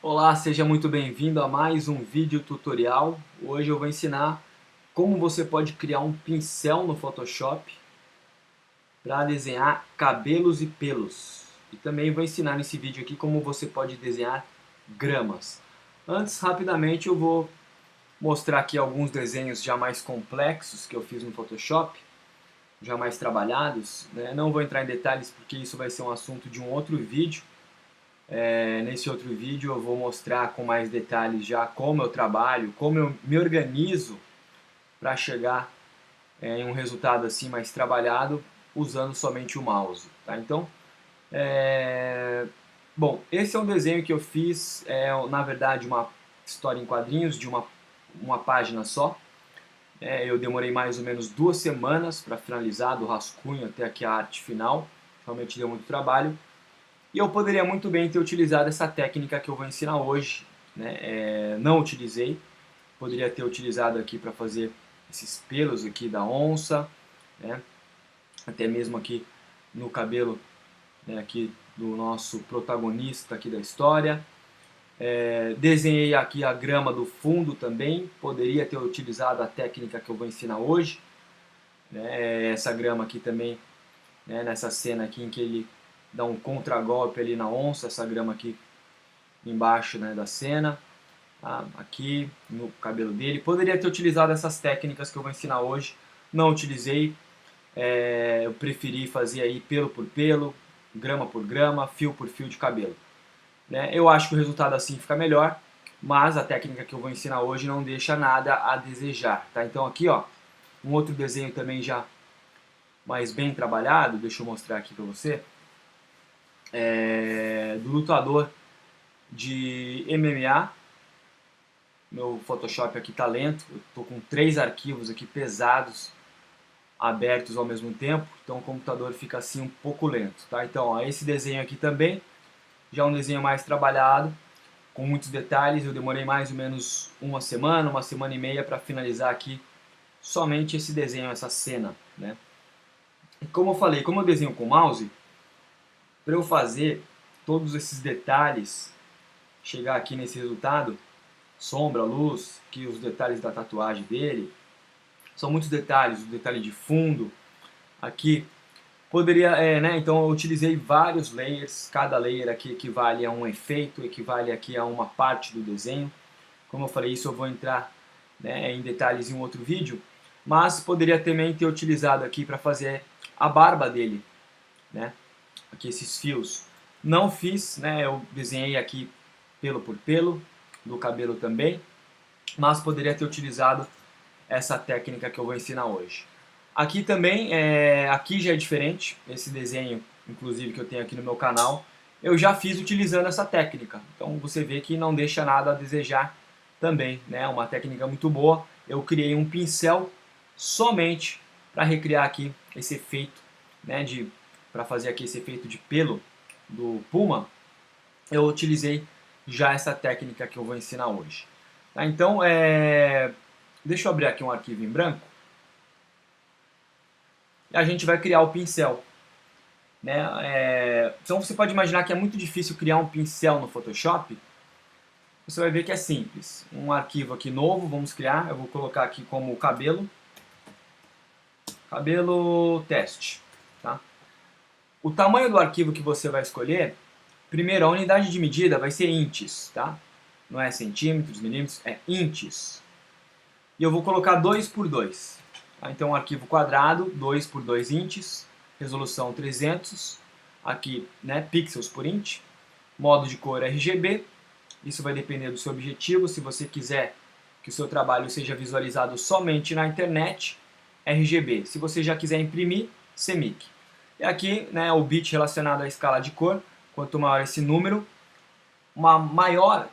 Olá, seja muito bem-vindo a mais um vídeo tutorial. Hoje eu vou ensinar como você pode criar um pincel no Photoshop para desenhar cabelos e pelos. E também vou ensinar nesse vídeo aqui como você pode desenhar gramas. Antes, rapidamente, eu vou mostrar aqui alguns desenhos já mais complexos que eu fiz no Photoshop, já mais trabalhados, né? Não vou entrar em detalhes porque isso vai ser um assunto de um outro vídeo. Nesse outro vídeo eu vou mostrar com mais detalhes já como eu trabalho, como eu me organizo para chegar em um resultado assim mais trabalhado usando somente o mouse. Tá? Então, bom, esse é um desenho que eu fiz, na verdade uma história em quadrinhos de uma página só. Eu demorei mais ou menos 2 semanas para finalizar do rascunho até aqui a arte final, realmente deu muito trabalho. E eu poderia muito bem ter utilizado essa técnica que eu vou ensinar hoje, né? Não utilizei, poderia ter utilizado aqui para fazer esses pelos aqui da onça, né? Até mesmo aqui no cabelo, né, aqui do nosso protagonista aqui da história. Desenhei aqui a grama do fundo também, poderia ter utilizado a técnica que eu vou ensinar hoje, né? Essa grama aqui também, né, nessa cena aqui em que ele dá um contragolpe ali na onça, essa grama aqui embaixo, né, da cena, tá? Aqui no cabelo dele. Poderia ter utilizado essas técnicas que eu vou ensinar hoje, não utilizei, eu preferi fazer aí pelo por pelo, grama por grama, fio por fio de cabelo. Né? Eu acho que o resultado assim fica melhor, mas a técnica que eu vou ensinar hoje não deixa nada a desejar. Tá? Então aqui, ó, um outro desenho também já mais bem trabalhado, deixa eu mostrar aqui para você, do lutador de MMA. Meu Photoshop aqui tá lento, eu tô com 3 arquivos aqui pesados abertos ao mesmo tempo, então o computador fica assim um pouco lento, tá? Então, ó, esse desenho aqui também já é um desenho mais trabalhado, com muitos detalhes. Eu demorei mais ou menos uma semana e meia para finalizar aqui somente esse desenho, essa cena, né? E como eu falei, como eu desenho com mouse, para eu fazer todos esses detalhes, chegar aqui nesse resultado, sombra, luz, aqui os detalhes da tatuagem dele, são muitos detalhes, o detalhe de fundo, aqui poderia, né, então eu utilizei vários layers, cada layer aqui equivale a um efeito, equivale aqui a uma parte do desenho. Como eu falei, isso eu vou entrar, né, em detalhes em um outro vídeo, mas poderia também ter utilizado aqui para fazer a barba dele, né, aqui esses fios. Não fiz, né, eu desenhei aqui pelo por pelo, do cabelo também, mas poderia ter utilizado essa técnica que eu vou ensinar hoje. Aqui também, aqui já é diferente, esse desenho, inclusive, que eu tenho aqui no meu canal, eu já fiz utilizando essa técnica. Então você vê que não deixa nada a desejar também, né? Uma técnica muito boa. Eu criei um pincel somente para recriar aqui esse efeito, né? Para fazer aqui esse efeito de pelo do puma, eu utilizei já essa técnica que eu vou ensinar hoje. Tá? Então, deixa eu abrir aqui um arquivo em branco. E a gente vai criar o pincel. Né? Então você pode imaginar que é muito difícil criar um pincel no Photoshop. Você vai ver que é simples. Um arquivo aqui novo, vamos criar. Eu vou colocar aqui como cabelo. Cabelo teste. Tá? O tamanho do arquivo que você vai escolher, primeiro a unidade de medida vai ser inches. Tá? Não é centímetros, milímetros, é inches. E eu vou colocar 2 por 2. Tá? Então um arquivo quadrado, 2 por 2 inches, resolução 300, aqui, né, pixels por inch, modo de cor RGB, isso vai depender do seu objetivo. Se você quiser que o seu trabalho seja visualizado somente na internet, RGB. Se você já quiser imprimir, CMYK. E aqui, né, o bit relacionado à escala de cor, quanto maior esse número, uma maior,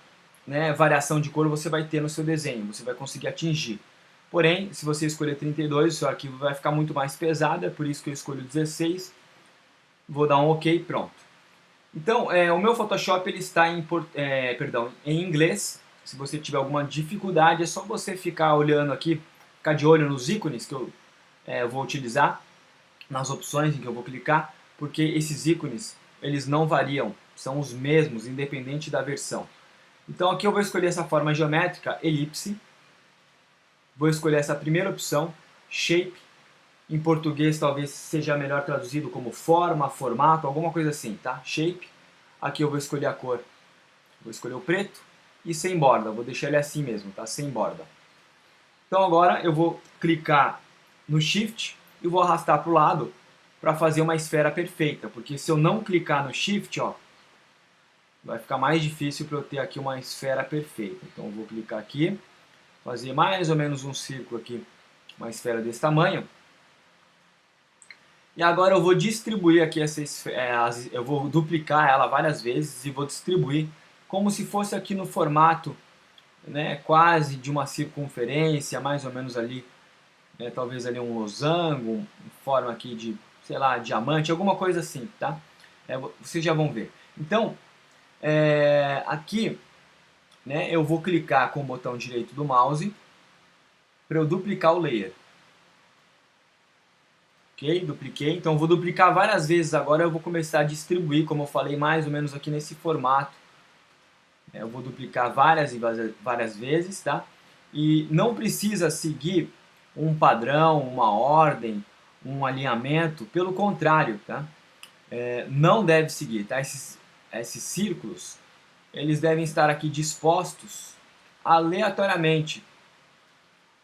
né, variação de cor você vai ter no seu desenho, você vai conseguir atingir. Porém, se você escolher 32, o seu arquivo vai ficar muito mais pesado, é por isso que eu escolho 16. Vou dar um OK, pronto. Então, o meu Photoshop ele está em inglês. Se você tiver alguma dificuldade, é só você ficar olhando aqui, ficar de olho nos ícones que eu vou utilizar, nas opções em que eu vou clicar, porque esses ícones eles não variam, são os mesmos, independente da versão. Então aqui eu vou escolher essa forma geométrica, elipse. Vou escolher essa primeira opção, shape. Em português talvez seja melhor traduzido como forma, formato, alguma coisa assim, tá? Shape. Aqui eu vou escolher a cor. Vou escolher o preto e sem borda. Vou deixar ele assim mesmo, tá? Sem borda. Então agora eu vou clicar no Shift e vou arrastar para o lado para fazer uma esfera perfeita. Porque se eu não clicar no Shift, ó, vai ficar mais difícil para eu ter aqui uma esfera perfeita. Então eu vou clicar aqui, fazer mais ou menos um círculo aqui, uma esfera desse tamanho. E agora eu vou distribuir aqui essa esfera, eu vou duplicar ela várias vezes e vou distribuir como se fosse aqui no formato, né, quase de uma circunferência, mais ou menos ali, né, talvez ali um losango, em forma aqui de, sei lá, diamante, alguma coisa assim, tá? Vocês já vão ver. Então, aqui, né, eu vou clicar com o botão direito do mouse para eu duplicar o layer. Ok? Dupliquei. Então eu vou duplicar várias vezes agora. Eu vou começar a distribuir, como eu falei, mais ou menos aqui nesse formato. Eu vou duplicar várias e várias vezes, tá? E não precisa seguir um padrão, uma ordem, um alinhamento. Pelo contrário, tá? Não deve seguir, tá? Esses círculos, eles devem estar aqui dispostos aleatoriamente,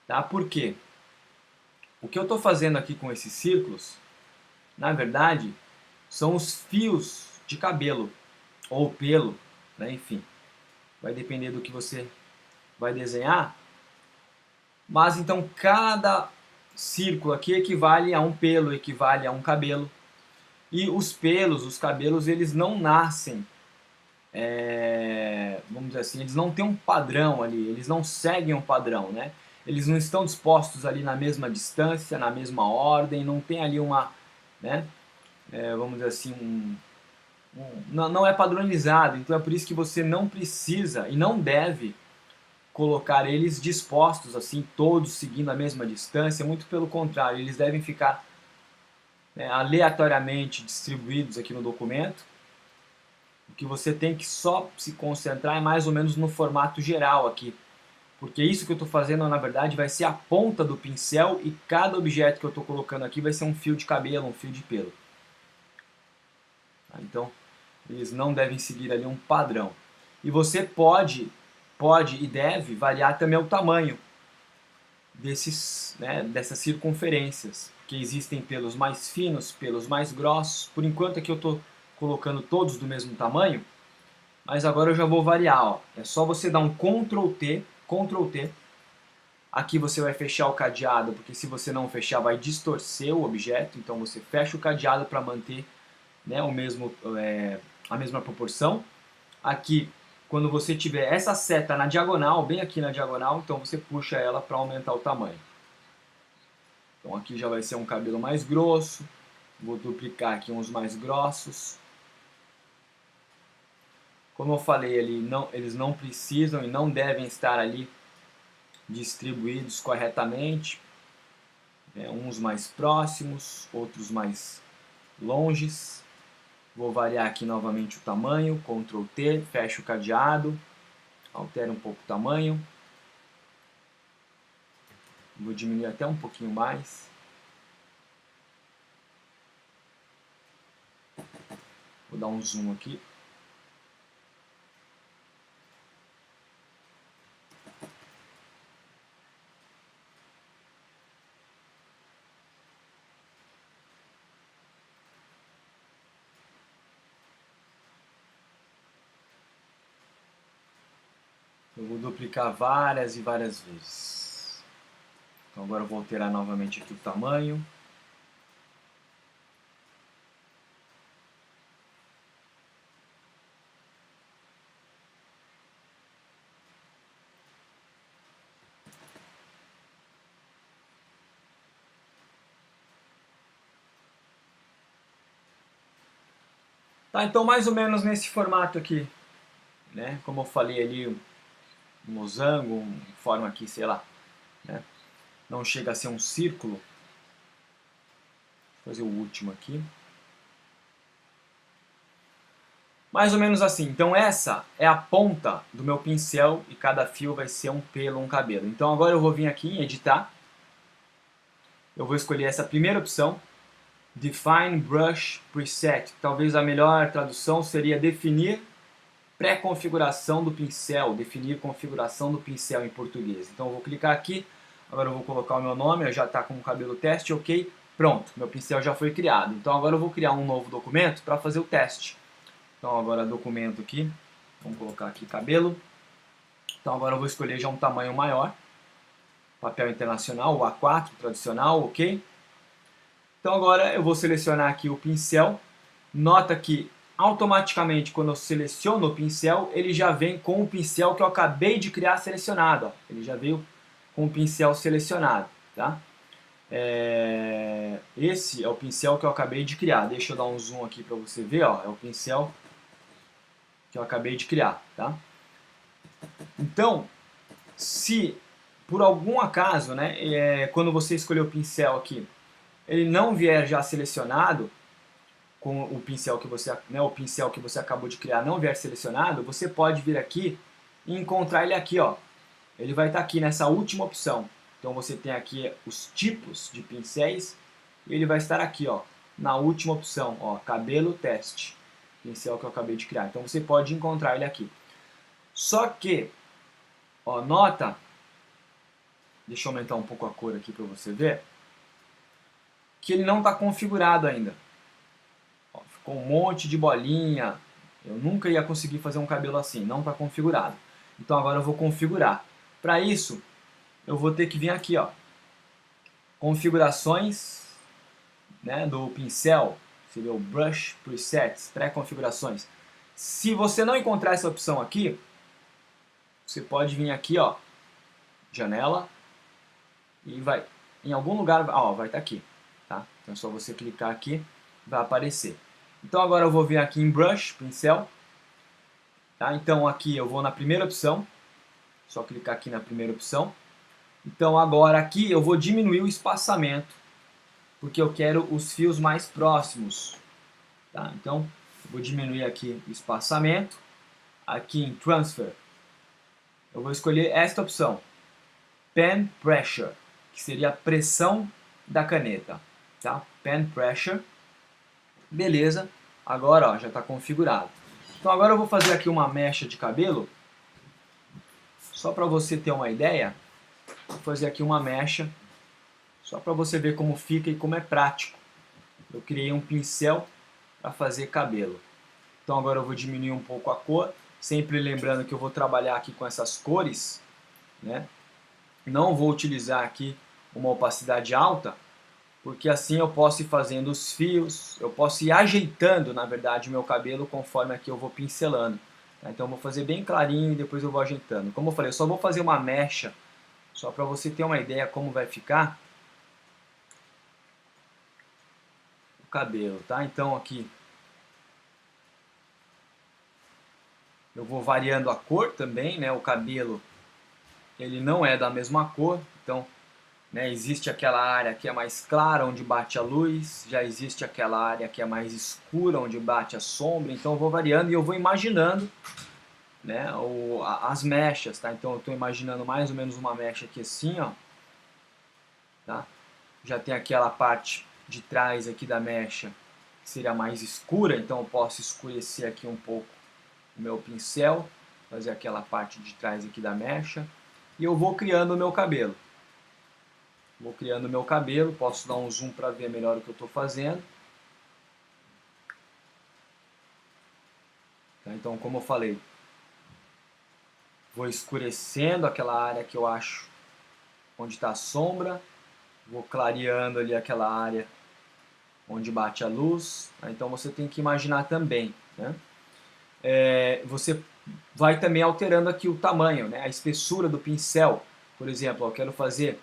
tá? Por quê? O que eu estou fazendo aqui com esses círculos, na verdade, são os fios de cabelo ou pelo, né? Enfim, vai depender do que você vai desenhar. Mas então cada círculo aqui equivale a um pelo, equivale a um cabelo. E os pelos, os cabelos, eles não nascem, vamos dizer assim, eles não têm um padrão ali, eles não seguem um padrão, né? Eles não estão dispostos ali na mesma distância, na mesma ordem, não tem ali uma, né? Vamos dizer assim, não é padronizado. Então é por isso que você não precisa e não deve colocar eles dispostos assim, todos seguindo a mesma distância. Muito pelo contrário, eles devem ficar, né, aleatoriamente distribuídos aqui no documento. O que você tem que só se concentrar é mais ou menos no formato geral aqui, porque isso que eu estou fazendo na verdade vai ser a ponta do pincel e cada objeto que eu estou colocando aqui vai ser um fio de cabelo, um fio de pelo. Então eles não devem seguir ali um padrão. E você pode e deve variar também o tamanho dessas circunferências, porque existem pelos mais finos, pelos mais grossos. Por enquanto aqui eu estou colocando todos do mesmo tamanho, mas agora eu já vou variar. Ó. É só você dar um Ctrl T, Ctrl T. Aqui você vai fechar o cadeado, porque se você não fechar vai distorcer o objeto, então você fecha o cadeado para manter, né, a mesma proporção. Aqui, quando você tiver essa seta na diagonal, bem aqui na diagonal, então você puxa ela para aumentar o tamanho. Então aqui já vai ser um cabelo mais grosso, vou duplicar aqui uns mais grossos. Como eu falei ali, eles não precisam e não devem estar ali distribuídos corretamente. Uns mais próximos, outros mais longes. Vou variar aqui novamente o tamanho, Ctrl T, fecho o cadeado, altero um pouco o tamanho. Vou diminuir até um pouquinho mais. Vou dar um zoom aqui. Eu vou duplicar várias e várias vezes. Então agora eu vou alterar novamente aqui o tamanho. Tá, então mais ou menos nesse formato aqui, né? Como eu falei ali, um losango, forma aqui, sei lá, né? Não chega a ser um círculo. Vou fazer o último aqui. Mais ou menos assim. Então essa é a ponta do meu pincel e cada fio vai ser um pelo, um cabelo. Então agora eu vou vir aqui em editar. Eu vou escolher essa primeira opção, Define Brush Preset. Talvez a melhor tradução seria definir pré-configuração do pincel, definir configuração do pincel em português. Então eu vou clicar aqui, agora eu vou colocar o meu nome, já está com o cabelo teste, ok, pronto, meu pincel já foi criado. Então agora eu vou criar um novo documento para fazer o teste. Então agora documento aqui, vamos colocar aqui cabelo. Então agora eu vou escolher já um tamanho maior, papel internacional, o A4 tradicional, ok. Então agora eu vou selecionar aqui o pincel, nota que automaticamente quando eu seleciono o pincel, ele já vem com o pincel que eu acabei de criar selecionado, ó. Ele já veio com o pincel selecionado, tá? Esse é o pincel que eu acabei de criar, deixa eu dar um zoom aqui para você ver, ó, é o pincel que eu acabei de criar, tá? Então, se por algum acaso, né, quando você escolher o pincel aqui, ele não vier já selecionado, com o pincel que você, né, o pincel que você acabou de criar não vier selecionado, você pode vir aqui e encontrar ele aqui, ó. Ele vai estar aqui nessa última opção. Então você tem aqui os tipos de pincéis e ele vai estar aqui, ó, na última opção, ó, cabelo teste, pincel que eu acabei de criar. Então você pode encontrar ele aqui. Só que, ó, nota, deixa eu aumentar um pouco a cor aqui para você ver, que ele não está configurado ainda. Ó, ficou um monte de bolinha. Eu nunca ia conseguir fazer um cabelo assim, não está configurado. Então agora eu vou configurar. Para isso, eu vou ter que vir aqui, ó, configurações, né, do pincel, seria o Brush Presets, pré-configurações. Se você não encontrar essa opção aqui, você pode vir aqui, ó, janela, e vai, em algum lugar, ó, vai estar aqui, tá? Então é só você clicar aqui, vai aparecer. Então agora eu vou vir aqui em Brush, pincel, tá? Então aqui eu vou na primeira opção, só clicar aqui na primeira opção. Então agora aqui eu vou diminuir o espaçamento, porque eu quero os fios mais próximos, tá? Então eu vou diminuir aqui o espaçamento. Aqui em Transfer, eu vou escolher esta opção, Pen Pressure, que seria a pressão da caneta, tá? Pen Pressure, beleza, agora ó, já está configurado. Então agora eu vou fazer aqui uma mecha de cabelo, só para você ter uma ideia, vou fazer aqui uma mecha, só para você ver como fica e como é prático. Eu criei um pincel para fazer cabelo. Então agora eu vou diminuir um pouco a cor, sempre lembrando que eu vou trabalhar aqui com essas cores, né? Não vou utilizar aqui uma opacidade alta, porque assim eu posso ir fazendo os fios, eu posso ir ajeitando, na verdade, o meu cabelo conforme aqui eu vou pincelando. Tá? Então eu vou fazer bem clarinho e depois eu vou ajeitando. Como eu falei, eu só vou fazer uma mecha, só para você ter uma ideia como vai ficar o cabelo, tá? Então aqui eu vou variando a cor também, né? O cabelo ele não é da mesma cor, então, né, existe aquela área que é mais clara onde bate a luz, já existe aquela área que é mais escura onde bate a sombra, então eu vou variando e eu vou imaginando, né, as mechas, tá? Então eu estou imaginando mais ou menos uma mecha aqui assim, ó, tá? Já tem aquela parte de trás aqui da mecha que seria mais escura, então eu posso escurecer aqui um pouco o meu pincel, fazer aquela parte de trás aqui da mecha, e eu vou criando o meu cabelo. Vou criando o meu cabelo, posso dar um zoom para ver melhor o que eu estou fazendo. Tá, então, como eu falei, vou escurecendo aquela área que eu acho onde está a sombra, vou clareando ali aquela área onde bate a luz. Tá? Então você tem que imaginar também, né? Você vai também alterando aqui o tamanho, né? A espessura do pincel. Por exemplo, eu quero fazer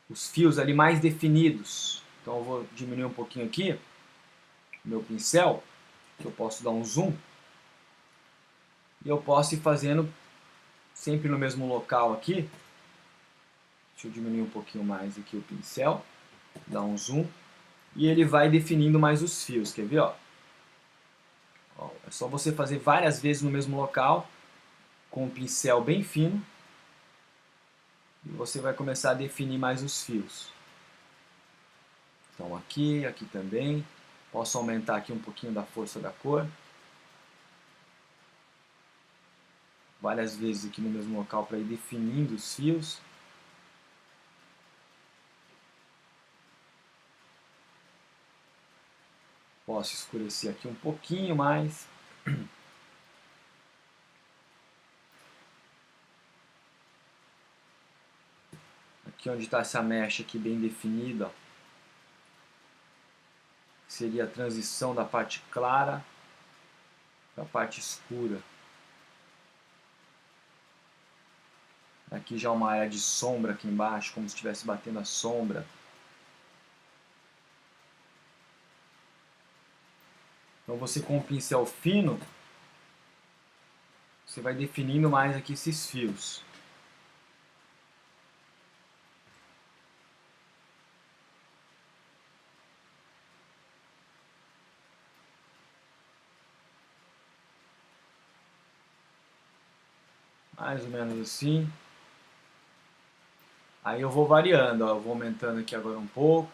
os fios ali mais definidos. Então eu vou diminuir um pouquinho aqui o meu pincel, que eu posso dar um zoom. E eu posso ir fazendo sempre no mesmo local aqui. Deixa eu diminuir um pouquinho mais aqui o pincel, dar um zoom. E ele vai definindo mais os fios, quer ver? Ó? Ó, é só você fazer várias vezes no mesmo local, com um pincel bem fino, e você vai começar a definir mais os fios. Então aqui, aqui também. Posso aumentar aqui um pouquinho da força da cor. Várias vezes aqui no mesmo local para ir definindo os fios. Posso escurecer aqui um pouquinho mais. Aqui onde está essa mecha aqui bem definida, ó, seria a transição da parte clara para a parte escura. Aqui já uma área de sombra aqui embaixo, como se estivesse batendo a sombra. Então você com um pincel fino, você vai definindo mais aqui esses fios. Mais ou menos assim. Aí eu vou variando, ó, eu vou aumentando aqui agora um pouco.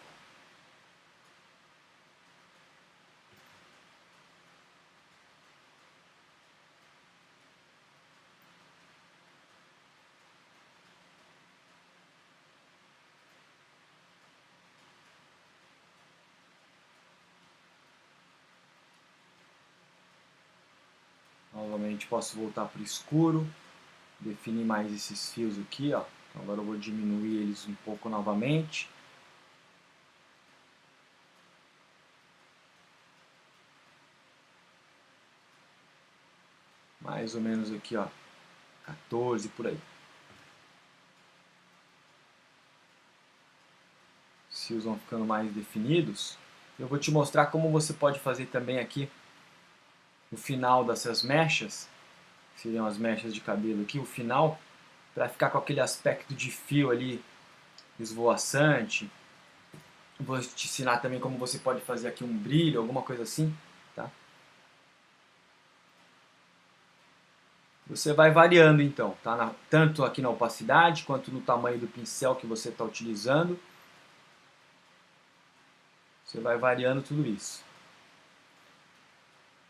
Novamente posso voltar para o escuro, definir mais esses fios aqui, ó. Então agora eu vou diminuir eles um pouco novamente. Mais ou menos aqui, ó, 14 por aí. Os fios vão ficando mais definidos. Eu vou te mostrar como você pode fazer também aqui no final dessas mechas, que seriam as mechas de cabelo aqui, o final, para ficar com aquele aspecto de fio ali esvoaçante. Vou te ensinar também como você pode fazer aqui um brilho, alguma coisa assim, tá? Você vai variando então, tá? Tanto aqui na opacidade, quanto no tamanho do pincel que você está utilizando. Você vai variando tudo isso.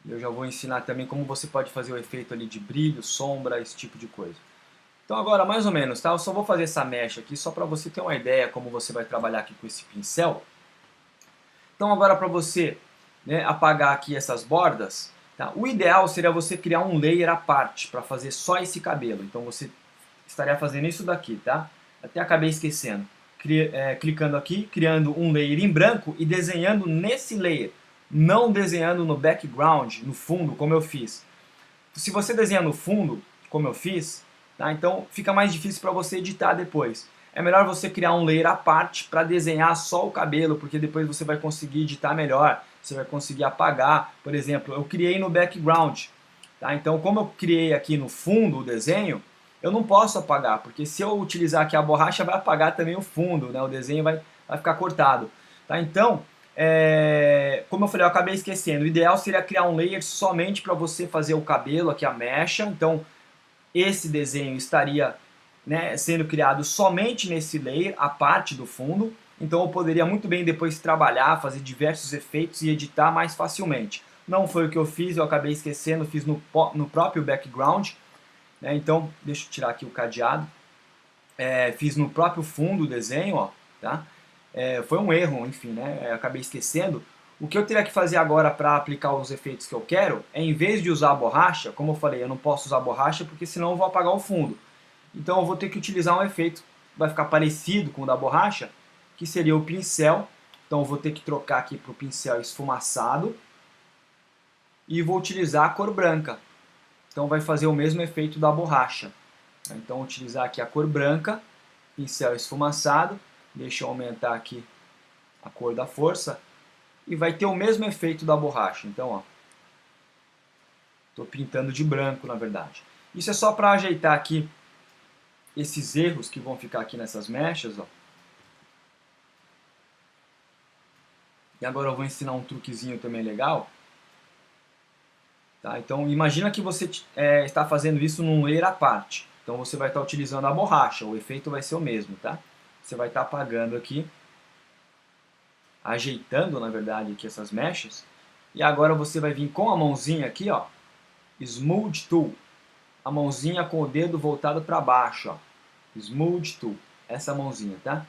Eu já vou ensinar também como você pode fazer o efeito ali de brilho, sombra, esse tipo de coisa. Então agora, mais ou menos, tá? Eu só vou fazer essa mecha aqui só para você ter uma ideia como você vai trabalhar aqui com esse pincel. Então agora para você, né, apagar aqui essas bordas, tá? O ideal seria você criar um layer à parte para fazer só esse cabelo. Então você estaria fazendo isso daqui, tá? Até acabei esquecendo. Clicando aqui, criando um layer em branco e desenhando nesse layer. Não desenhando no background, no fundo, como eu fiz. Se você desenha no fundo, como eu fiz, tá? Então fica mais difícil para você editar depois. É melhor você criar um layer à parte para desenhar só o cabelo, porque depois você vai conseguir editar melhor, você vai conseguir apagar. Por exemplo, eu criei no background, tá? Então como eu criei aqui no fundo o desenho, eu não posso apagar, porque se eu utilizar aqui a borracha vai apagar também o fundo, né? O desenho vai ficar cortado, tá? Então, como eu falei, eu acabei esquecendo. O ideal seria criar um layer somente para você fazer o cabelo, aqui a mecha. Então, esse desenho estaria, né, sendo criado somente nesse layer, a parte do fundo. Então, eu poderia muito bem depois trabalhar, fazer diversos efeitos e editar mais facilmente. Não foi o que eu fiz, eu acabei esquecendo, fiz no próprio background. Né? Então, deixa eu tirar aqui o cadeado. Fiz no próprio fundo o desenho, ó, tá? Foi um erro, enfim, né? Acabei esquecendo. O que eu teria que fazer agora para aplicar os efeitos que eu quero é, em vez de usar a borracha, como eu falei, eu não posso usar a borracha porque senão eu vou apagar o fundo. Então eu vou ter que utilizar um efeito que vai ficar parecido com o da borracha, que seria o pincel. Então eu vou ter que trocar aqui para o pincel esfumaçado e vou utilizar a cor branca. Então vai fazer o mesmo efeito da borracha. Então utilizar aqui a cor branca, pincel esfumaçado, deixa eu aumentar aqui a cor da força e vai ter o mesmo efeito da borracha. Então, ó, estou pintando de branco, na verdade. Isso é só para ajeitar aqui esses erros que vão ficar aqui nessas mechas, ó. E agora eu vou ensinar um truquezinho também legal. Tá? Então imagina que você está fazendo isso num layer à parte. Então você vai estar utilizando a borracha, o efeito vai ser o mesmo, tá? Você vai estar apagando aqui, ajeitando na verdade aqui essas mechas, e agora você vai vir com a mãozinha aqui, ó, Smooth Tool, a mãozinha com o dedo voltado para baixo, ó, Smooth Tool, essa mãozinha, tá?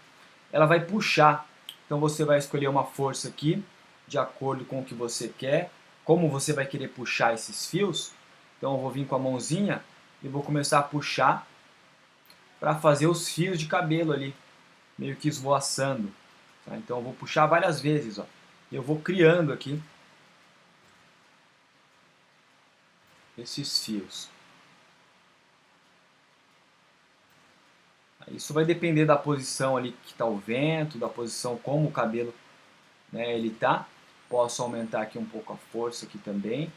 Ela vai puxar, então você vai escolher uma força aqui, de acordo com o que você quer, como você vai querer puxar esses fios. Então eu vou vir com a mãozinha e vou começar a puxar para fazer os fios de cabelo ali, meio que esvoaçando. Tá? Então eu vou puxar várias vezes, ó. Eu vou criando aqui esses fios. Isso vai depender da posição ali que está o vento, da posição como o cabelo, né, ele tá. Posso aumentar aqui um pouco a força aqui também.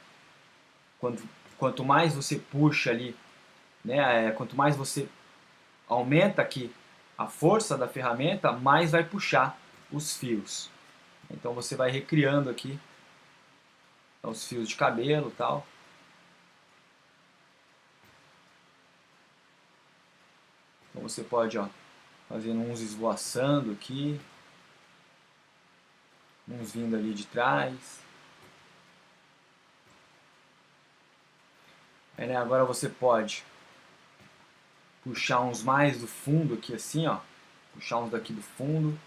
Quanto mais você puxa ali, né, quanto mais você aumenta aqui a força da ferramenta, mais vai puxar os fios. Então você vai recriando aqui os fios de cabelo e tal. Então você pode, ó, fazendo uns esvoaçando aqui, uns vindo ali de trás. Aí, né, agora você pode puxar uns mais do fundo aqui assim, ó. Puxar uns daqui do fundo.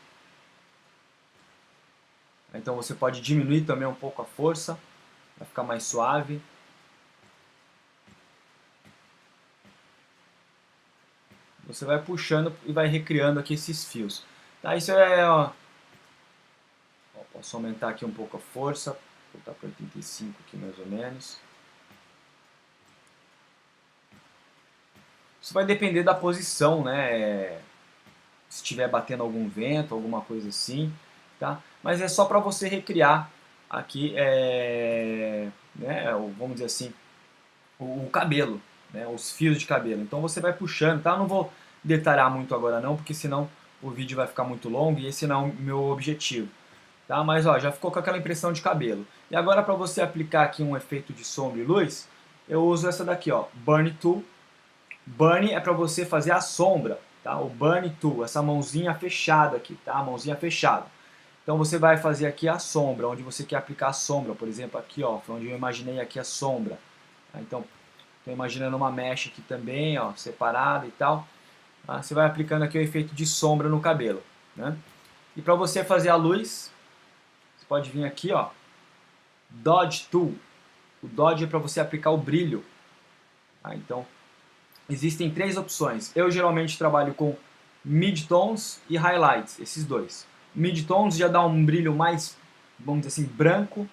Então você pode diminuir também um pouco a força, vai ficar mais suave. Você vai puxando e vai recriando aqui esses fios. Tá, isso é, ó, posso aumentar aqui um pouco a força, vou botar para 85 aqui mais ou menos. Isso vai depender da posição, né? Se estiver batendo algum vento, alguma coisa assim, tá? Mas é só para você recriar aqui, né, vamos dizer assim, o cabelo, né, os fios de cabelo. Então você vai puxando, tá? Eu não vou detalhar muito agora não, porque senão o vídeo vai ficar muito longo e esse não é o meu objetivo. Tá? Mas ó, já ficou com aquela impressão de cabelo. E agora para você aplicar aqui um efeito de sombra e luz, eu uso essa daqui, ó, Burn Tool. Burn é para você fazer a sombra, tá? O Burn Tool, essa mãozinha fechada aqui, tá? A mãozinha fechada. Então você vai fazer aqui a sombra, onde você quer aplicar a sombra, por exemplo, aqui, ó, foi onde eu imaginei aqui a sombra. Tá? Então, estou imaginando uma mecha aqui também, ó, separada e tal. Tá? Você vai aplicando aqui o efeito de sombra no cabelo, né? E para você fazer a luz, você pode vir aqui, ó, Dodge Tool. O Dodge é para você aplicar o brilho. Tá? Então, existem três opções. Eu geralmente trabalho com midtones e highlights, esses dois. Midtones já dá um brilho mais, vamos dizer assim, branco,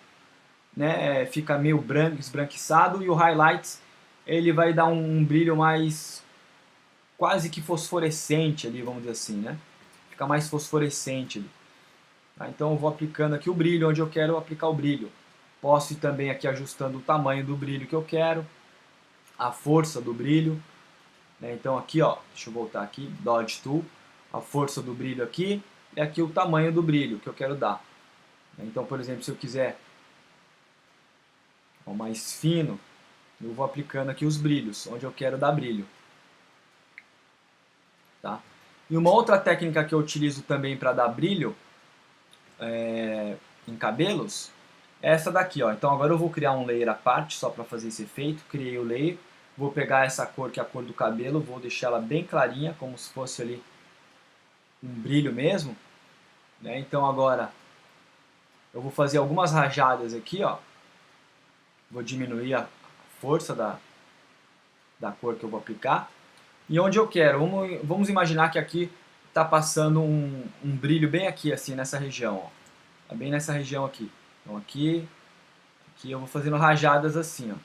né? Fica meio branco, esbranquiçado, e o highlights ele vai dar um brilho mais quase que fosforescente ali, vamos dizer assim, né? Fica mais fosforescente ali. Tá? Então eu vou aplicando aqui o brilho onde eu quero aplicar o brilho. Posso ir também aqui ajustando o tamanho do brilho que eu quero, a força do brilho. Né? Então aqui, ó, deixa eu voltar aqui, Dodge Tool, a força do brilho aqui e aqui o tamanho do brilho que eu quero dar. Então, por exemplo, se eu quiser mais fino, eu vou aplicando aqui os brilhos, onde eu quero dar brilho. Tá? E uma outra técnica que eu utilizo também para dar brilho em cabelos é essa daqui. Ó. Então agora eu vou criar um layer à parte só para fazer esse efeito. Criei o layer, vou pegar essa cor que é a cor do cabelo, vou deixar ela bem clarinha, como se fosse ali um brilho mesmo. Né? Então agora eu vou fazer algumas rajadas aqui, ó. Vou diminuir a força da cor que eu vou aplicar. E onde eu quero, vamos imaginar que aqui está passando um brilho bem aqui, assim, nessa região. Ó. Tá bem nessa região aqui. Então aqui eu vou fazendo rajadas assim, ó.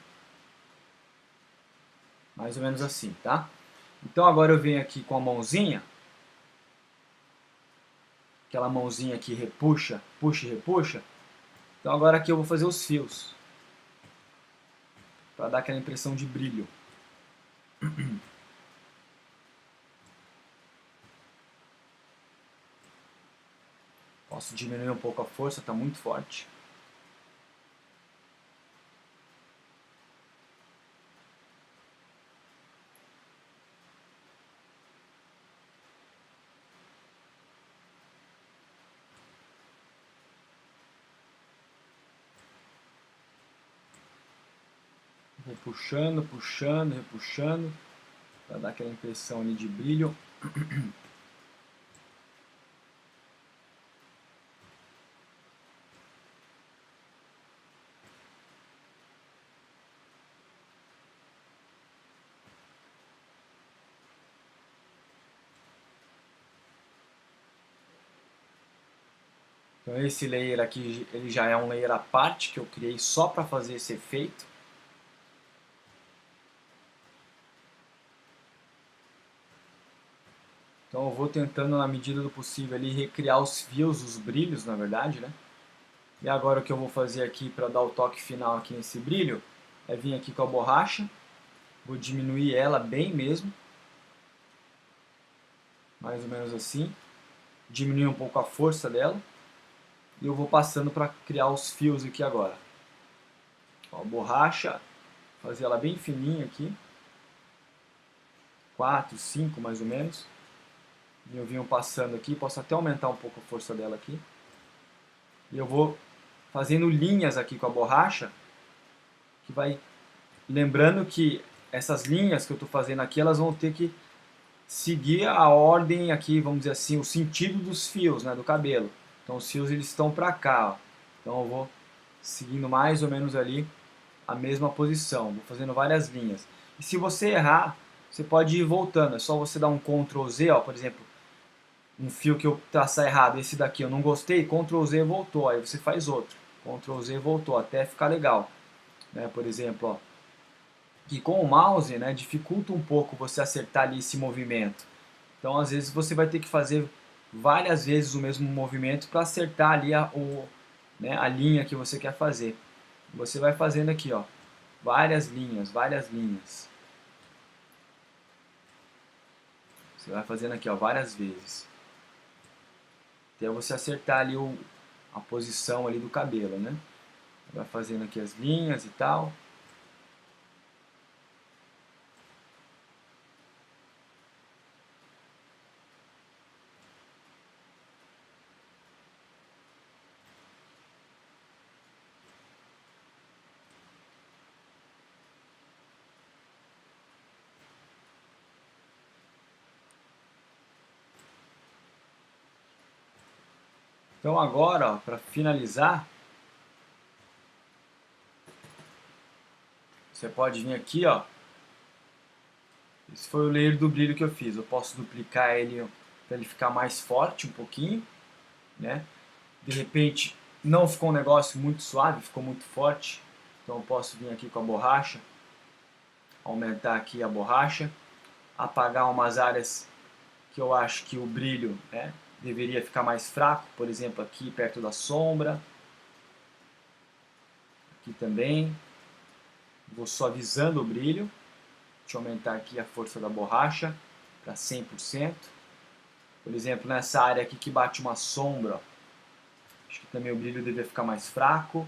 Mais ou menos assim, tá? Então agora eu venho aqui com a mãozinha, aquela mãozinha que repuxa, puxa e repuxa. Então agora aqui eu vou fazer os fios, para dar aquela impressão de brilho. Posso diminuir um pouco a força, está muito forte. puxando, puxando, repuxando, para dar aquela impressão ali de brilho. Então esse layer aqui, ele já é um layer à parte que eu criei só para fazer esse efeito. Então eu vou tentando, na medida do possível, ali, recriar os fios, os brilhos, na verdade, né? E agora o que eu vou fazer aqui para dar o toque final aqui nesse brilho é vir aqui com a borracha, vou diminuir ela bem mesmo, mais ou menos assim, diminuir um pouco a força dela, e eu vou passando para criar os fios aqui agora. Ó, borracha, fazer ela bem fininha aqui, 4, 5 mais ou menos, e eu venho passando aqui, posso até aumentar um pouco a força dela aqui, e eu vou fazendo linhas aqui com a borracha, que vai, lembrando que essas linhas que eu estou fazendo aqui, elas vão ter que seguir a ordem aqui, vamos dizer assim, o sentido dos fios, né, do cabelo. Então os fios eles estão para cá, ó. Então eu vou seguindo mais ou menos ali a mesma posição, vou fazendo várias linhas. E se você errar, você pode ir voltando, é só você dar um Ctrl Z, ó, por exemplo, um fio que eu traçar errado, esse daqui eu não gostei, Ctrl Z voltou, aí você faz outro, Ctrl Z voltou, até ficar legal, né? Por exemplo, ó, que com o mouse, né, dificulta um pouco você acertar ali esse movimento. Então às vezes você vai ter que fazer várias vezes o mesmo movimento para acertar ali a linha que você quer fazer. Você vai fazendo aqui, ó, várias linhas, várias linhas. Você vai fazendo aqui, ó, várias vezes. Até você acertar ali a posição ali do cabelo, né? Vai fazendo aqui as linhas e tal. Então agora, para finalizar, você pode vir aqui, ó. Esse foi o layer do brilho que eu fiz. Eu posso duplicar ele para ele ficar mais forte um pouquinho, né? De repente não ficou um negócio muito suave, ficou muito forte. Então eu posso vir aqui com a borracha, aumentar aqui a borracha, apagar umas áreas que eu acho que o brilho, né, deveria ficar mais fraco, por exemplo aqui perto da sombra, aqui também. Vou suavizando o brilho. Deixa eu aumentar aqui a força da borracha para 100%. Por exemplo, nessa área aqui que bate uma sombra, ó, acho que também o brilho deveria ficar mais fraco.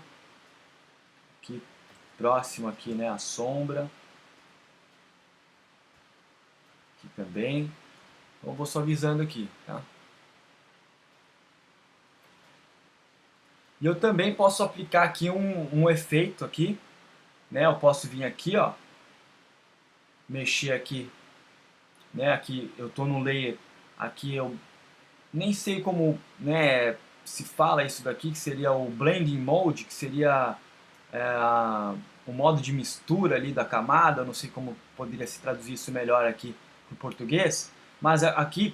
Aqui próximo aqui, né, a sombra. Aqui também. Então eu vou suavizando aqui, tá? E eu também posso aplicar aqui um efeito aqui, né? Eu posso vir aqui, ó, mexer aqui, né? Aqui eu tô no layer, aqui eu nem sei como, né, se fala isso daqui, que seria o blending mode, que seria o modo de mistura ali da camada, não sei como poderia se traduzir isso melhor aqui para o português, mas aqui,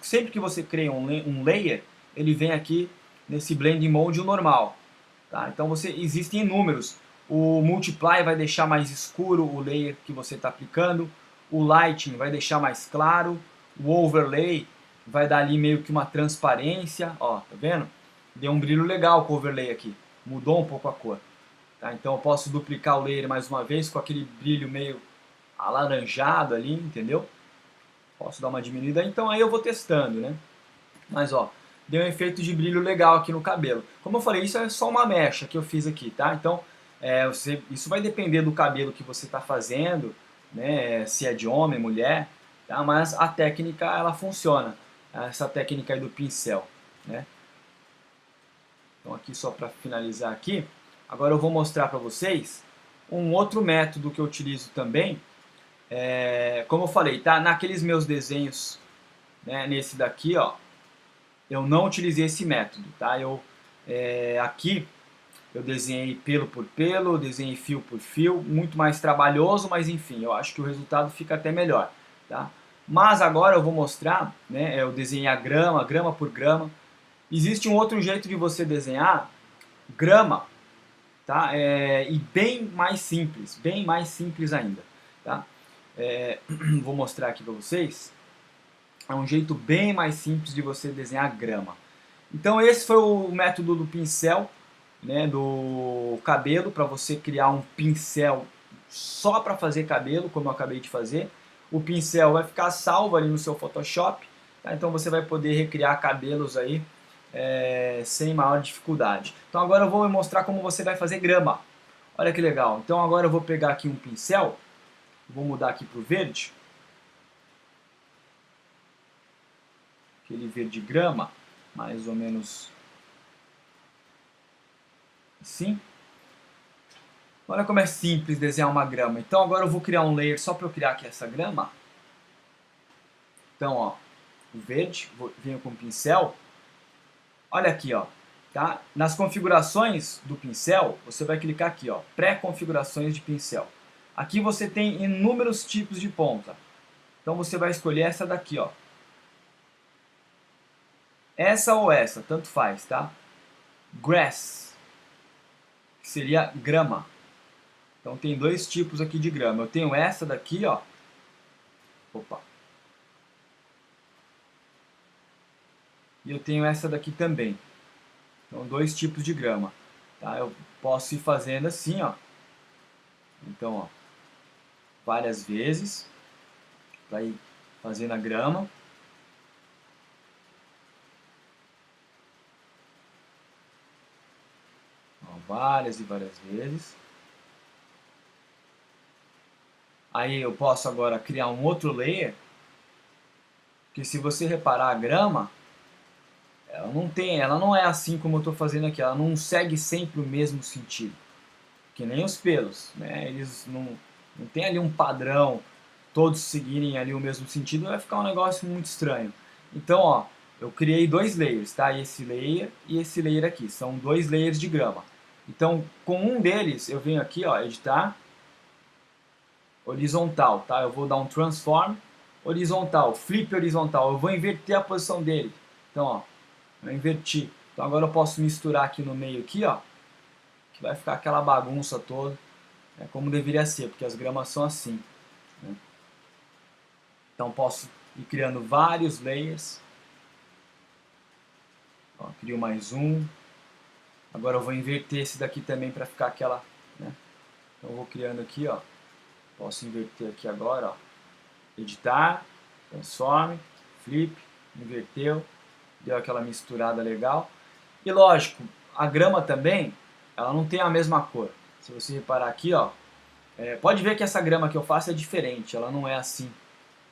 sempre que você cria um layer, ele vem aqui nesse blending mode o normal, tá? Então existem inúmeros. O multiply vai deixar mais escuro o layer que você está aplicando, o lighting vai deixar mais claro, o overlay vai dar ali meio que uma transparência, ó, tá vendo? Deu um brilho legal com o overlay aqui, mudou um pouco a cor. Tá? Então eu posso duplicar o layer mais uma vez com aquele brilho meio alaranjado ali, entendeu? Posso dar uma diminuída, então aí eu vou testando, né? Mas ó, deu um efeito de brilho legal aqui no cabelo. Como eu falei, isso é só uma mecha que eu fiz aqui, tá? Então isso vai depender do cabelo que você está fazendo, né? Se é de homem, mulher, tá? Mas a técnica ela funciona, essa técnica aí do pincel, né? Então aqui só para finalizar aqui, agora eu vou mostrar para vocês Um outro método que eu utilizo também, como eu falei, tá? Naqueles meus desenhos, né, nesse daqui, ó, eu não utilizei esse método, tá? Aqui eu desenhei pelo por pelo, desenhei fio por fio, muito mais trabalhoso, mas enfim, eu acho que o resultado fica até melhor, tá? Mas agora eu vou mostrar, né, eu desenhei a grama, grama por grama. Existe um outro jeito de você desenhar grama, tá? E bem mais simples ainda, tá? Vou mostrar aqui para vocês. É um jeito bem mais simples de você desenhar grama. Então esse foi o método do pincel, né, do cabelo, para você criar um pincel só para fazer cabelo, como eu acabei de fazer. O pincel vai ficar salvo ali no seu Photoshop, tá? Então você vai poder recriar cabelos aí sem maior dificuldade. Então agora eu vou mostrar como você vai fazer grama. Olha que legal. Então agora eu vou pegar aqui um pincel, vou mudar aqui para o verde, aquele verde grama, mais ou menos assim. Olha como é simples desenhar uma grama. Então agora eu vou criar um layer só para eu criar aqui essa grama. Então, ó, o verde, venho com o pincel. Olha aqui, ó, tá? Nas configurações do pincel, você vai clicar aqui, ó, pré-configurações de pincel. Aqui você tem inúmeros tipos de ponta. Então você vai escolher essa daqui, ó. Essa ou essa, tanto faz, tá? Grass, que seria grama. Então tem dois tipos aqui de grama. Eu tenho essa daqui, ó. Opa. E eu tenho essa daqui também. Então dois tipos de grama. Tá? Eu posso ir fazendo assim, ó. Então, ó, várias vezes para ir fazendo a grama. Ó, várias e várias vezes. Aí eu posso agora criar um outro layer, que se você reparar a grama, ela não é assim como eu estou fazendo aqui, ela não segue sempre o mesmo sentido, que nem os pelos, né? Eles não tem ali um padrão, todos seguirem ali o mesmo sentido, vai ficar um negócio muito estranho. Então, ó, eu criei dois layers, tá? Esse layer e esse layer aqui, são dois layers de grama. Então, com um deles, eu venho aqui, ó, editar, horizontal, tá? Eu vou dar um transform, horizontal, flip horizontal, eu vou inverter a posição dele. Então, ó, eu inverti. Então agora eu posso misturar aqui no meio aqui, ó, que vai ficar aquela bagunça toda, como deveria ser, porque as gramas são assim, né? Então posso ir criando vários layers. Ó, crio mais um. Agora eu vou inverter esse daqui também para ficar aquela, né? Então eu vou criando aqui, ó. Posso inverter aqui agora, ó. Editar, transform, flip, inverteu, deu aquela misturada legal. E lógico, a grama também, ela não tem a mesma cor. Se você reparar aqui, ó, pode ver que essa grama que eu faço é diferente, ela não é assim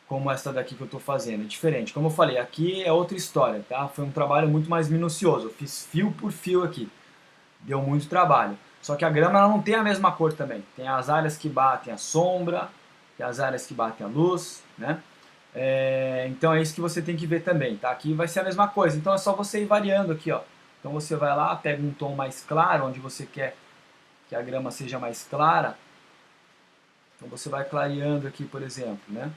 como essa daqui que eu estou fazendo, é diferente. Como eu falei, aqui é outra história, tá? Foi um trabalho muito mais minucioso, eu fiz fio por fio aqui, deu muito trabalho. Só que a grama ela não tem a mesma cor também, tem as áreas que batem a sombra, tem as áreas que batem a luz, né? Então é isso que você tem que ver também, tá? Aqui vai ser a mesma coisa, então é só você ir variando aqui, ó. Então você vai lá, pega um tom mais claro, onde você quer que a grama seja mais clara. Então você vai clareando aqui, por exemplo, né?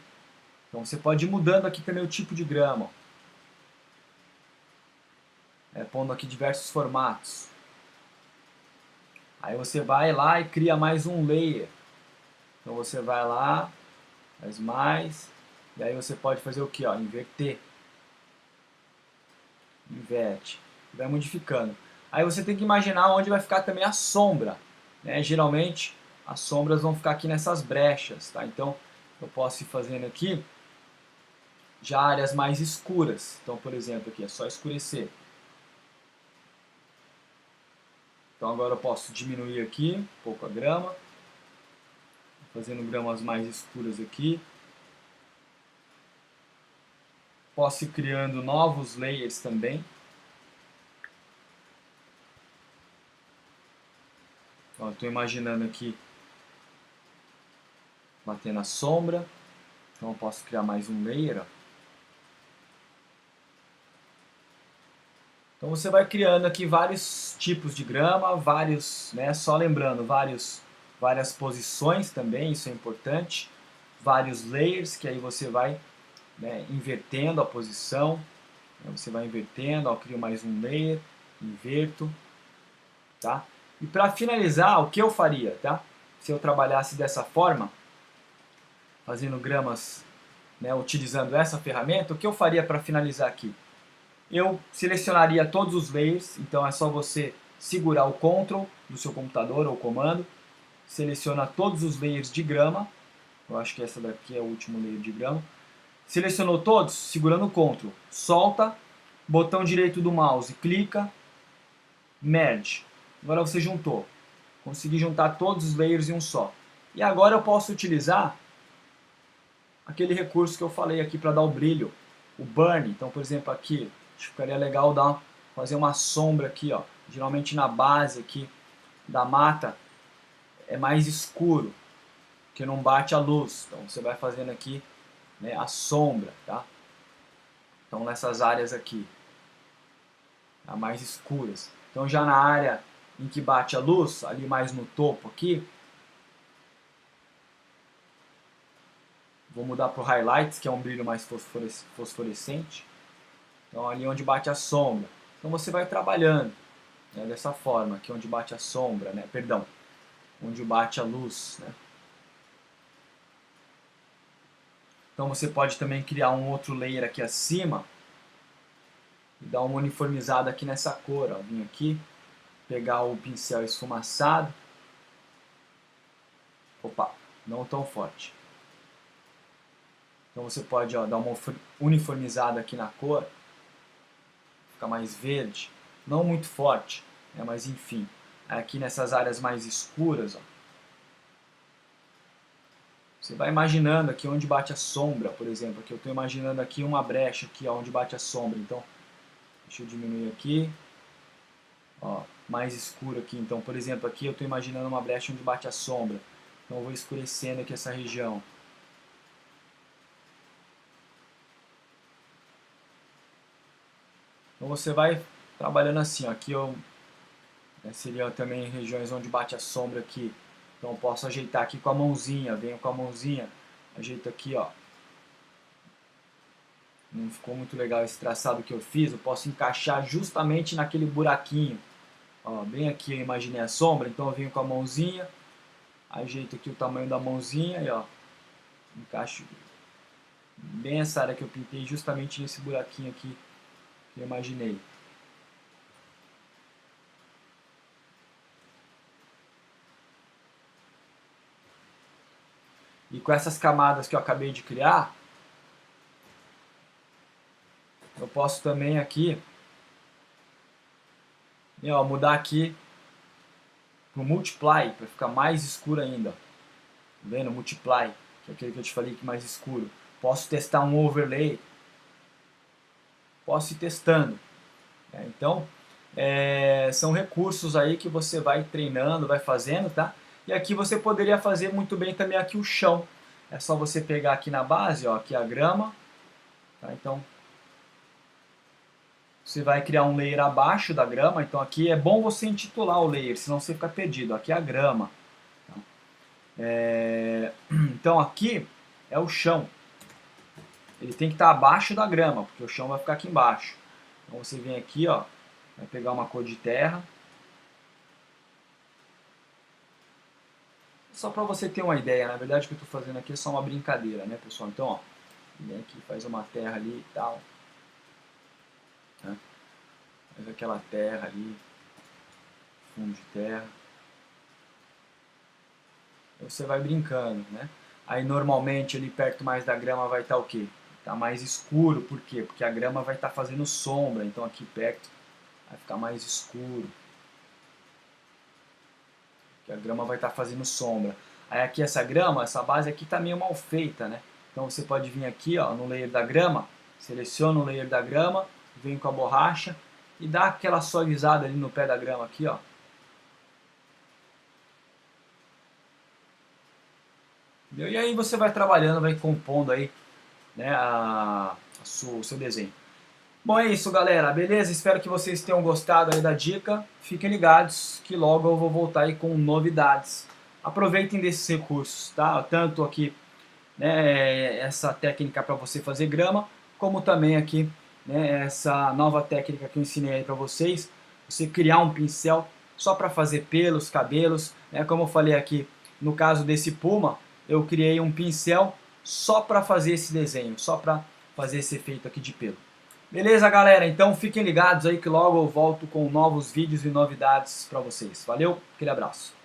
Então você pode ir mudando aqui também o tipo de grama, pondo aqui diversos formatos. Aí você vai lá e cria mais um layer. Então você vai lá, faz mais, e aí você pode fazer o que? Inverter. Inverte. Vai modificando. Aí você tem que imaginar onde vai ficar também a sombra, né? Geralmente as sombras vão ficar aqui nessas brechas, tá? Então eu posso ir fazendo aqui já áreas mais escuras. Então, por exemplo, aqui é só escurecer. Então agora eu posso diminuir aqui um pouco a grama, fazendo gramas mais escuras aqui. Posso ir criando novos layers também. Estou imaginando aqui bater na sombra. Então eu posso criar mais um layer, ó. Então você vai criando aqui vários tipos de grama, vários, né, só lembrando, várias posições também, isso é importante, vários layers, que aí você vai, né, invertendo a posição, né, você vai invertendo, ó, crio mais um layer, inverto, tá? E para finalizar, o que eu faria, tá? Se eu trabalhasse dessa forma, fazendo gramas, né, utilizando essa ferramenta, o que eu faria para finalizar aqui? Eu selecionaria todos os layers, então é só você segurar o Ctrl do seu computador ou comando, seleciona todos os layers de grama, eu acho que essa daqui é o último layer de grama, selecionou todos, segurando o Ctrl, solta, botão direito do mouse, clica, Merge, agora você juntou, consegui juntar todos os layers em um só, e agora eu posso utilizar aquele recurso que eu falei aqui para dar o brilho, o Burn, então por exemplo aqui, acho que ficaria legal fazer uma sombra aqui, ó. Geralmente na base aqui da mata é mais escuro, que não bate a luz. Então você vai fazendo aqui, né, a sombra, tá? Então nessas áreas aqui, tá, mais escuras. Então já na área em que bate a luz, ali mais no topo aqui, vou mudar para o Highlights, que é um brilho mais fosforescente. Então ali onde bate a sombra. Então você vai trabalhando, né, dessa forma, aqui onde bate a sombra, né, perdão, onde bate a luz, né. Então você pode também criar um outro layer aqui acima e dar uma uniformizada aqui nessa cor, ó. Vim aqui, pegar o pincel esfumaçado, opa, não tão forte. Então você pode, ó, dar uma uniformizada aqui na cor, fica mais verde, não muito forte, né, mas enfim, aqui nessas áreas mais escuras, ó, você vai imaginando aqui onde bate a sombra, por exemplo, aqui eu estou imaginando aqui uma brecha aqui onde bate a sombra, então deixa eu diminuir aqui, ó, mais escuro aqui, então por exemplo aqui eu estou imaginando uma brecha onde bate a sombra, então eu vou escurecendo aqui essa região. Então você vai trabalhando assim, ó, aqui eu, né, seria também regiões onde bate a sombra aqui, então eu posso ajeitar aqui com a mãozinha, venho com a mãozinha, ajeito aqui, ó. Não ficou muito legal esse traçado que eu fiz, eu posso encaixar justamente naquele buraquinho, ó, bem aqui eu imaginei a sombra, então eu venho com a mãozinha, ajeito aqui o tamanho da mãozinha e ó, encaixo bem essa área que eu pintei justamente nesse buraquinho aqui que eu imaginei. E com essas camadas que eu acabei de criar, eu posso também aqui, ó, mudar aqui para o Multiply, para ficar mais escuro ainda. Tá vendo? Multiply, que é aquele que eu te falei que é mais escuro. Posso testar um overlay, posso ir testando. Então, são recursos aí que você vai treinando, vai fazendo, tá? E aqui você poderia fazer muito bem também aqui o chão. É só você pegar aqui na base, ó, aqui a grama, tá? Então, você vai criar um layer abaixo da grama, então aqui é bom você intitular o layer, senão você fica perdido. Aqui é a grama. Tá? Então aqui é o chão. Ele tem que estar abaixo da grama, porque o chão vai ficar aqui embaixo. Então você vem aqui, ó, vai pegar uma cor de terra. Só para você ter uma ideia, na verdade o que eu estou fazendo aqui é só uma brincadeira, né, pessoal? Então, ó, vem aqui, faz uma terra ali e tal. Né? Faz aquela terra ali, fundo de terra. Você vai brincando, né? Aí normalmente ali perto mais da grama vai estar o quê? Tá mais escuro, por quê? Porque a grama vai estar fazendo sombra, então aqui perto vai ficar mais escuro. Porque a grama vai estar fazendo sombra. Aí aqui essa grama, essa base aqui está meio mal feita, né? Então você pode vir aqui, ó, no layer da grama, seleciona o layer da grama, vem com a borracha e dá aquela suavizada ali no pé da grama aqui, ó. Entendeu? E aí você vai trabalhando, vai compondo aí, né, o seu desenho. Bom, é isso, galera, beleza? Espero que vocês tenham gostado aí da dica. Fiquem ligados que logo eu vou voltar aí com novidades. Aproveitem desses recursos, tá? Tanto aqui, né, essa técnica para você fazer grama, como também aqui, né, essa nova técnica que eu ensinei aí para vocês, você criar um pincel só para fazer pelos, cabelos, né? Como eu falei aqui, no caso desse puma, eu criei um pincel só para fazer esse desenho, só para fazer esse efeito aqui de pelo. Beleza, galera? Então fiquem ligados aí que logo eu volto com novos vídeos e novidades para vocês. Valeu, aquele abraço.